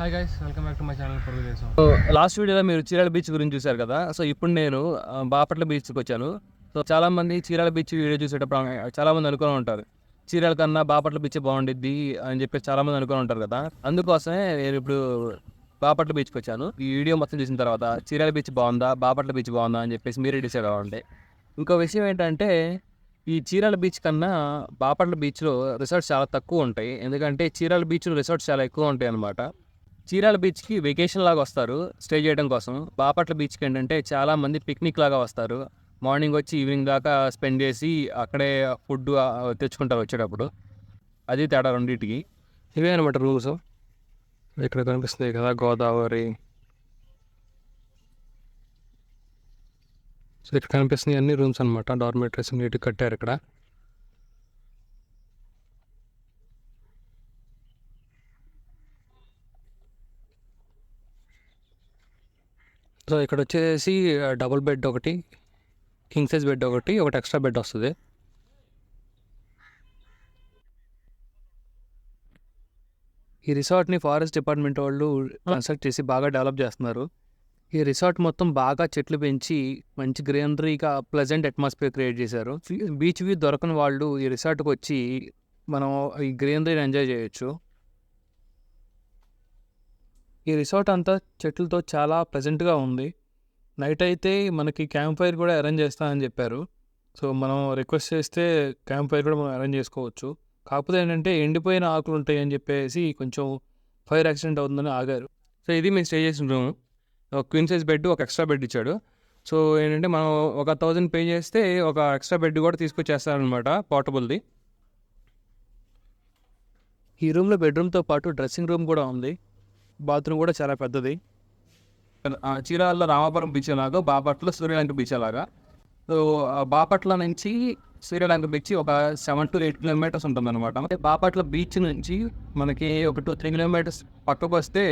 Hi guys, welcome back to my channel పొరుగు దేశం. So last వీడియోలో మీరు చీరాల బీచ్ గురించి చూశారు కదా. సో ఇప్పుడు నేను బాపట్ల బీచ్కి వచ్చాను. సో చాలామంది చీరాల బీచ్ వీడియో చూసేటప్పుడు చాలామంది అనుకుని ఉంటారు, చీరాల కన్నా బాపట్ల బీచ్ బాగుండిద్ది అని చెప్పేసి చాలామంది అనుకుని ఉంటారు కదా. అందుకోసమే నేను ఇప్పుడు బాపట్ల బీచ్కి వచ్చాను. ఈ వీడియో మొత్తం చూసిన తర్వాత చీరాల బీచ్ బాగుందా బాపట్ల బీచ్ బాగుందా అని చెప్పేసి మీరే డిసైడ్ అవ్వండి. ఇంకో విషయం ఏంటంటే, ఈ చీరాల బీచ్ కన్నా బాపట్ల బీచ్లో రిసార్ట్స్ చాలా తక్కువ ఉంటాయి. ఎందుకంటే చీరాల బీచ్లో రిసార్ట్స్ చాలా ఎక్కువ ఉంటాయి అన్నమాట. చీరాల బీచ్కి వెకేషన్ లాగా వస్తారు స్టే చేయడం కోసం. బాపట్ల బీచ్కి ఏంటంటే చాలామంది పిక్నిక్ లాగా వస్తారు. మార్నింగ్ వచ్చి ఈవినింగ్ దాకా స్పెండ్ చేసి అక్కడే ఫుడ్ తెచ్చుకుంటారు వచ్చేటప్పుడు. అది తేడా రెండింటికి. ఇవే అనమాట రూమ్స్. ఇక్కడ కనిపిస్తుంది కదా గోదావరి. సో ఇక్కడ కనిపిస్తుంది అన్ని రూమ్స్ అనమాట. డార్మెటరీస్ నీట్గా కట్టారు ఇక్కడ. సో ఇక్కడ వచ్చేసి డబుల్ బెడ్ ఒకటి, కింగ్ సైజ్ బెడ్ ఒకటి ఎక్స్ట్రా బెడ్ వస్తుంది. ఈ రిసార్ట్ని ఫారెస్ట్ డిపార్ట్మెంట్ వాళ్ళు కన్స్ట్రక్ట్ చేసి బాగా డెవలప్ చేస్తున్నారు. ఈ రిసార్ట్ మొత్తం బాగా చెట్లు పెంచి మంచి గ్రీనరీగా ప్లెజెంట్ అట్మాస్ఫియర్ క్రియేట్ చేశారు. బీచ్ వ్యూ దొరకని వాళ్ళు ఈ రిసార్ట్కి వచ్చి మనం ఈ గ్రీనరీని ఎంజాయ్ చేయొచ్చు. ఈ రిసార్ట్ అంతా చెట్లతో చాలా ప్లెజెంట్గా ఉంది. నైట్ అయితే మనకి క్యాంప్ ఫైర్ కూడా అరేంజ్ చేస్తామని చెప్పారు. సో మనం రిక్వెస్ట్ చేస్తే క్యాంప్ ఫైర్ కూడా మనం అరేంజ్ చేసుకోవచ్చు. కాకపోతే ఏంటంటే ఎండిపోయిన ఆకులు ఉంటాయి అని చెప్పేసి కొంచెం ఫైర్ యాక్సిడెంట్ అవుతుందని ఆగారు. సో ఇది మేము స్టే చేసిన రూమ్. ఒక క్వీన్ సైజ్ బెడ్, ఒక ఎక్స్ట్రా బెడ్ ఇచ్చాడు. సో ఏంటంటే మనం ఒక 1000 పే చేస్తే ఒక ఎక్స్ట్రా బెడ్ కూడా తీసుకొచ్చేస్తారనమాట, పోర్టబుల్ది. ఈ రూమ్లో బెడ్రూమ్తో పాటు డ్రెస్సింగ్ రూమ్ కూడా ఉంది. బాత్రూమ్ కూడా చాలా పెద్దది. చీరాలలో రామాపురం బీచ్ లాగా, బాపట్ల సూర్యలంక బీచ్ లాగా. సో బాపట్ల నుంచి సూర్యలంక బీచ్ ఒక 7 to 8 కిలోమీటర్స్ ఉంటుంది అనమాట. బాపట్ల బీచ్ నుంచి మనకి ఒక 2-3 కిలోమీటర్స్ పక్కకు వస్తే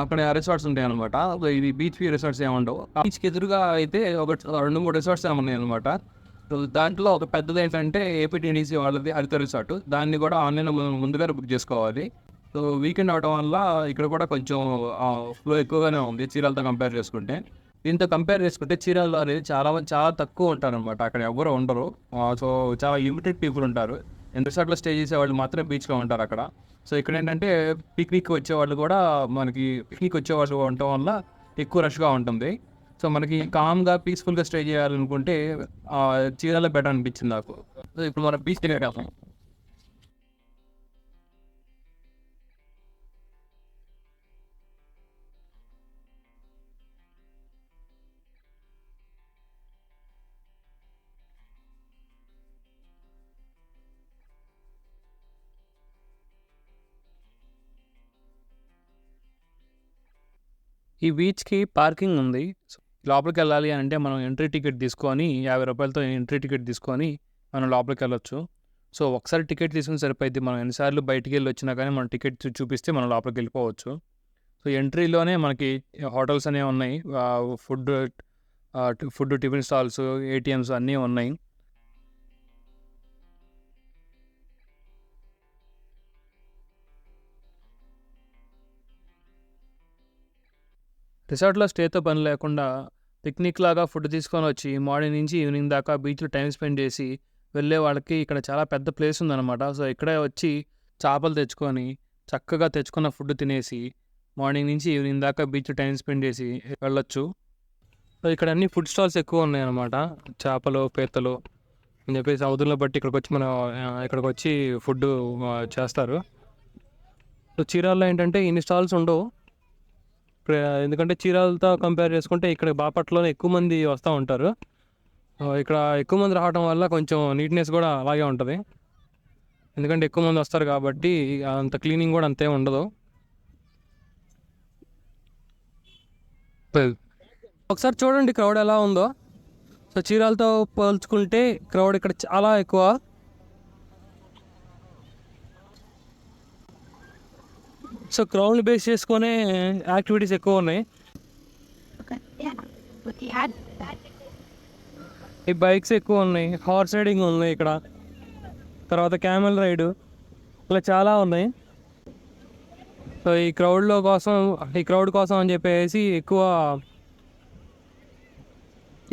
అక్కడ రిసార్ట్స్ ఉంటాయి అనమాట. ఇది బీచ్ వ్యూ రిసార్ట్స్ ఏముండవు. బీచ్కి ఎదురుగా అయితే ఒక 2-3 రిసార్ట్స్ ఏమున్నాయి అనమాట. సో దాంట్లో ఒక పెద్దది ఏంటంటే ఏపీటీడీసీ వాళ్ళది హరిత రిసార్ట్. దాన్ని కూడా ఆన్లైన్లో ముందుగా బుక్ చేసుకోవాలి. సో వీకెండ్ అవడం వల్ల ఇక్కడ కూడా కొంచెం ఫ్లో ఎక్కువగానే ఉంది చీరాలతో కంపేర్ చేసుకుంటే. దీంతో కంపేర్ చేసుకుంటే చీరాలలో అనేది చాలా తక్కువ ఉంటారనమాట. అక్కడ ఎవరు ఉండరు. సో చాలా లిమిటెడ్ పీపుల్ ఉంటారు. రిసార్ట్లో స్టే చేసే వాళ్ళు మాత్రమే బీచ్లో ఉంటారు అక్కడ. సో ఇక్కడ ఏంటంటే పిక్నిక్ వచ్చేవాళ్ళు కూడా, మనకి పిక్నిక్ వచ్చేవాళ్ళు ఉండటం వల్ల ఎక్కువ రష్గా ఉంటుంది. సో మనకి కామ్గా పీస్ఫుల్గా స్టే చేయాలనుకుంటే చీరాల బెటర్ అనిపించింది నాకు. సో ఇప్పుడు మన బీచ్ దగ్గర వెళ్తాం. ఈ బీచ్కి పార్కింగ్ ఉంది. లోపలికి వెళ్ళాలి అని అంటే మనం ఎంట్రీ టికెట్ తీసుకొని 50 రూపాయలతో ఎంట్రీ టికెట్ తీసుకొని మనం లోపలికి వెళ్ళొచ్చు. సో ఒకసారి టికెట్ తీసుకుని సరిపోయింది. మనం ఎన్నిసార్లు బయటికి వెళ్ళి వచ్చినా కానీ మనం టికెట్ చూపిస్తే మనం లోపలికి వెళ్ళిపోవచ్చు. సో ఎంట్రీలోనే మనకి హోటల్స్ అనేవి ఉన్నాయి, ఫుడ్ టిఫిన్ స్టాల్స్, ఏటీఎంస్ అన్నీ ఉన్నాయి. రిసార్ట్లో స్టేతో పని లేకుండా పిక్నిక్ లాగా ఫుడ్ తీసుకొని వచ్చి మార్నింగ్ నుంచి ఈవినింగ్ దాకా బీచ్లో టైం స్పెండ్ చేసి వెళ్ళే వాళ్ళకి ఇక్కడ చాలా పెద్ద ప్లేస్ ఉందన్నమాట. సో ఇక్కడే వచ్చి చేపలు తెచ్చుకొని చక్కగా తెచ్చుకున్న ఫుడ్ తినేసి మార్నింగ్ నుంచి ఈవినింగ్ దాకా బీచ్ టైం స్పెండ్ చేసి వెళ్ళొచ్చు. సో ఇక్కడ అన్ని ఫుడ్ స్టాల్స్ ఎక్కువ ఉన్నాయన్నమాట. చేపలు, పీతలు అని చెప్పేసి అవధులను బట్టి ఇక్కడికి వచ్చి ఫుడ్ చేస్తారు. సో చీరాల్లో ఏంటంటే ఇన్ని స్టాల్స్ ఉండవు. ఎందుకంటే చీరాలతో కంపేర్ చేసుకుంటే ఇక్కడ బాపట్లోనే ఎక్కువ మంది వస్తూ ఉంటారు. ఇక్కడ ఎక్కువ మంది రావడం వల్ల కొంచెం నీట్నెస్ కూడా అలాగే ఉంటుంది. ఎందుకంటే ఎక్కువ మంది వస్తారు కాబట్టి అంత క్లీనింగ్ కూడా అంతే ఉండదు. ఒకసారి చూడండి క్రౌడ్ ఎలా ఉందో. సో చీరాలతో పోల్చుకుంటే క్రౌడ్ ఇక్కడ చాలా ఎక్కువ. సో క్రౌడ్ని బేస్ చేసుకునే యాక్టివిటీస్ ఎక్కువ ఉన్నాయి. ఈ బైక్స్ ఎక్కువ ఉన్నాయి, హార్స్ రైడింగ్ ఉన్నాయి ఇక్కడ, తర్వాత క్యామెల్ రైడ్, ఇలా చాలా ఉన్నాయి. సో ఈ క్రౌడ్ కోసం అని చెప్పేసి ఎక్కువ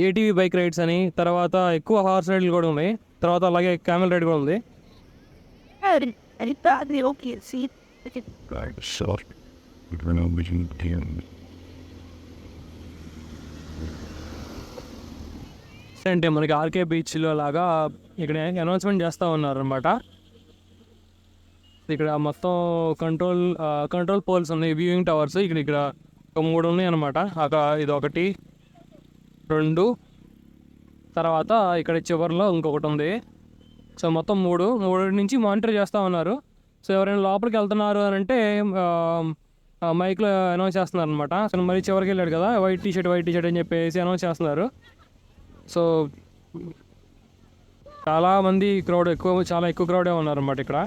ఏటీవీ బైక్ రైడ్స్ అని, తర్వాత ఎక్కువ హార్స్ రైడ్లు కూడా ఉన్నాయి, తర్వాత అలాగే క్యామెల్ రైడ్ కూడా ఉంది. అంటే మనకి ఆర్కే బీచ్లో లాగా ఇక్కడ అనౌన్స్మెంట్ చేస్తూ ఉన్నారు అనమాట. ఇక్కడ మొత్తం కంట్రోల్ పోల్స్ ఉన్నాయి, వ్యూయింగ్ టవర్స్ ఇక్కడ ఒక 3 ఉన్నాయి అనమాట. ఇది 1, 2, తర్వాత ఇక్కడ చివరిలో ఇంకొకటి ఉంది. సో మొత్తం 3 నుంచి మానిటర్ చేస్తూ ఉన్నారు. సో ఎవరైనా లోపలికి వెళ్తున్నారు అని అంటే మైక్లో అనౌన్స్ చేస్తున్నారు అనమాట. సో మరి చివరికి వెళ్ళాడు కదా, వైట్ టీ షర్ట్ అని చెప్పేసి అనౌన్స్ చేస్తున్నారు. సో చాలామంది చాలా ఎక్కువ క్రౌడే ఉన్నారన్నమాట ఇక్కడ.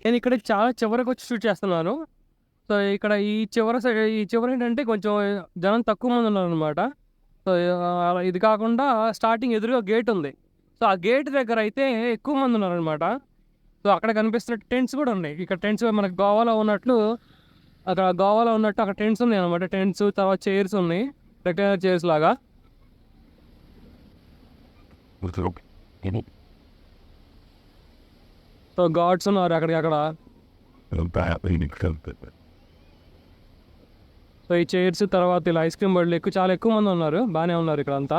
నేను ఇక్కడ చాలా చివరికి వచ్చి షూట్ చేస్తున్నాను. సో ఇక్కడ ఈ చివర ఏంటంటే కొంచెం జనం తక్కువ మంది ఉన్నారు అనమాట. సో ఇది కాకుండా స్టార్టింగ్ ఎదురుగా గేట్ ఉంది. సో ఆ గేట్ దగ్గర అయితే ఎక్కువ మంది ఉన్నారనమాట. సో అక్కడ కనిపిస్తున్న టెంట్స్ కూడా ఉన్నాయి. ఇక్కడ టెంట్స్ మనకి గోవాలో ఉన్నట్టు అక్కడ టెంట్స్ ఉన్నాయి అనమాట. టెంట్స్, తర్వాత చైర్స్ ఉన్నాయి, రెక్టాంగులర్ చైర్స్ లాగా. సో గార్డ్స్ ఉన్నారు అక్కడ. సో ఈ చైర్స్, తర్వాత ఇలా ఐస్ క్రీమ్ బళ్ళు చాలా ఎక్కువ మంది ఉన్నారు, బాగానే ఉన్నారు ఇక్కడ అంతా.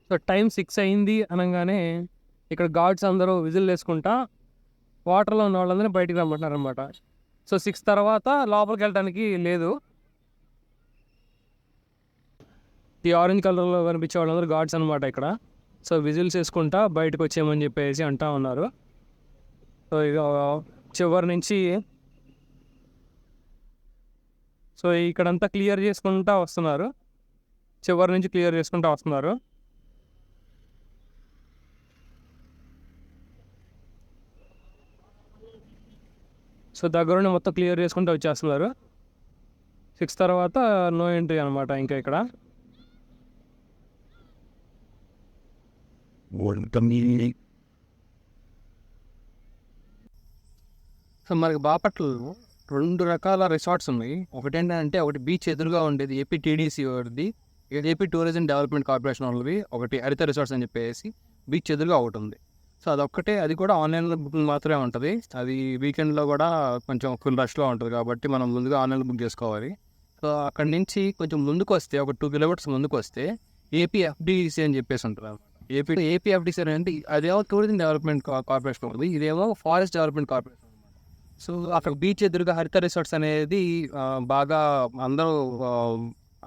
సో టైం 6 అయింది అనగానే ఇక్కడ గార్డ్స్ అందరూ విజిల్ వేసుకుంటా వాటర్లో ఉన్న వాళ్ళందరినీ బయటికి రమ్మంటున్నారు అనమాట. సో 6 తర్వాత లోపలికి వెళ్ళడానికి లేదు. ఈ ఆరెంజ్ కలర్లో కనిపించే వాళ్ళందరూ గార్డ్స్ అనమాట ఇక్కడ. సో విజిల్స్ వేసుకుంటా బయటకు వచ్చేయమని చెప్పేసి అంటా ఉన్నారు. సో ఇక చివరి నుంచి ఇక్కడంతా క్లియర్ చేసుకుంటా వస్తున్నారు. సో దగ్గరుండి మొత్తం క్లియర్ చేసుకుంటూ వచ్చేస్తున్నారు. 6 తర్వాత నో ఎంట్రీ అనమాట ఇంకా ఇక్కడ. సో మనకి బాపట్లలో 2 రకాల రిసార్ట్స్ ఉన్నాయి. ఒకటి బీచ్ ఎదురుగా ఉండేది ఏపీటీడీసీ వారిది, ఏపీ టూరిజం డెవలప్మెంట్ కార్పొరేషన్ వాళ్ళవి. ఒకటి హరిత రిసార్ట్స్ అని చెప్పేసి బీచ్ ఎదురుగా ఒకటి ఉంది. సో అదొక్కటే, అది కూడా ఆన్లైన్లో బుకింగ్ మాత్రమే ఉంటుంది. అది వీకెండ్లో కూడా కొంచెం ఫుల్ రష్లో ఉంటుంది కాబట్టి మనం ముందుగా ఆన్లైన్లో బుక్ చేసుకోవాలి. సో అక్కడి నుంచి కొంచెం ముందుకు వస్తే, ఒక 2 కిలోమీటర్స్ ముందుకు వస్తే ఏపీఎఫ్డిసి అని చెప్పేసి ఉంటుంది. ఏపీఎఫ్డిసి అంటే అదేమో టూరిజం డెవలప్మెంట్ కార్పొరేషన్ ఉంది, ఇదేమో ఫారెస్ట్ డెవలప్మెంట్ కార్పొరేషన్. సో అక్కడ బీచ్ ఎదురుగా హరిత రిసార్ట్స్ అనేది బాగా అందరూ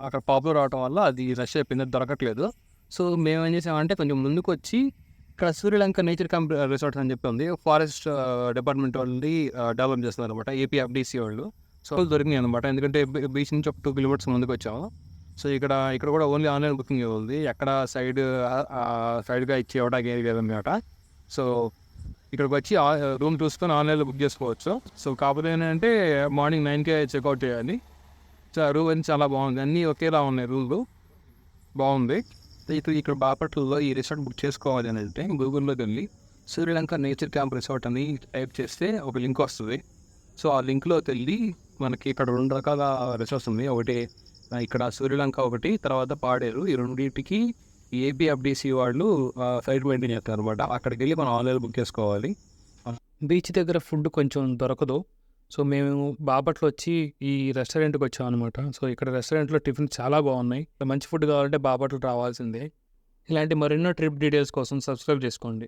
అక్కడ పాపులర్ అవడం వల్ల అది రష్ అయిపోయింది, దొరకట్లేదు. సో మేము ఏం చేసామంటే కొంచెం ముందుకు వచ్చి ఇక్కడ సూర్యలంక నేచర్ క్యాంప్ రిసార్ట్స్ అని చెప్పి ఉంది, ఫారెస్ట్ డిపార్ట్మెంట్ వాళ్ళని డెవలప్ చేస్తున్నారు అనమాట, ఏపీఎఫ్డిసి వాళ్ళు. సో దొరికినాయి అనమాట, ఎందుకంటే బీచ్ నుంచి ఒక 2 కిలోమీటర్స్ ముందుకు వచ్చాము. సో ఇక్కడ కూడా ఓన్లీ ఆన్లైన్ బుకింగ్ ఉంది, ఎక్కడ సైడ్గా ఇచ్చి ఇవ్వడానికి ఏది లేదన్నమాట. సో ఇక్కడికి వచ్చి రూమ్ చూసుకొని ఆన్లైన్లో బుక్ చేసుకోవచ్చు. సో కాకపోతే ఏంటంటే మార్నింగ్ 9కే చెక్అవుట్ చేయాలి. సో రూమ్ అనేది చాలా బాగుంది, అన్నీ ఒకేలా ఉన్నాయి, రూమ్లు బాగుంది. ఇక్కడ బాపట్లలో ఈ రిసార్ట్ బుక్ చేసుకోవాలి అని అంటే గూగుల్లోకి వెళ్ళి సూర్యలంక నేచర్ క్యాంప్ రిసార్ట్ అని టైప్ చేస్తే ఒక లింక్ వస్తుంది. సో ఆ లింక్లోకి వెళ్ళి మనకి ఇక్కడ 2 రకాల రిసార్ట్స్ ఉన్నాయి. ఒకటి ఇక్కడ సూర్యలంక, ఒకటి తర్వాత పాడేరు. ఈ రెండింటికి ఏపీఎఫ్డిసి వాళ్ళు సైట్ మెయింటైన్ చేస్తారు అనమాట. అక్కడికి వెళ్ళి మనం ఆన్లైన్ బుక్ చేసుకోవాలి. బీచ్ దగ్గర ఫుడ్ కొంచెం దొరకదు. సో మేము బాపట్లో వచ్చి ఈ రెస్టారెంట్కి వచ్చాం అనమాట. సో ఇక్కడ రెస్టారెంట్లో టిఫిన్ చాలా బాగున్నాయి. మంచి ఫుడ్ కావాలంటే బాపట్లో రావాల్సిందే. ఇలాంటి మరెన్నో ట్రిప్ డీటెయిల్స్ కోసం సబ్స్క్రైబ్ చేసుకోండి.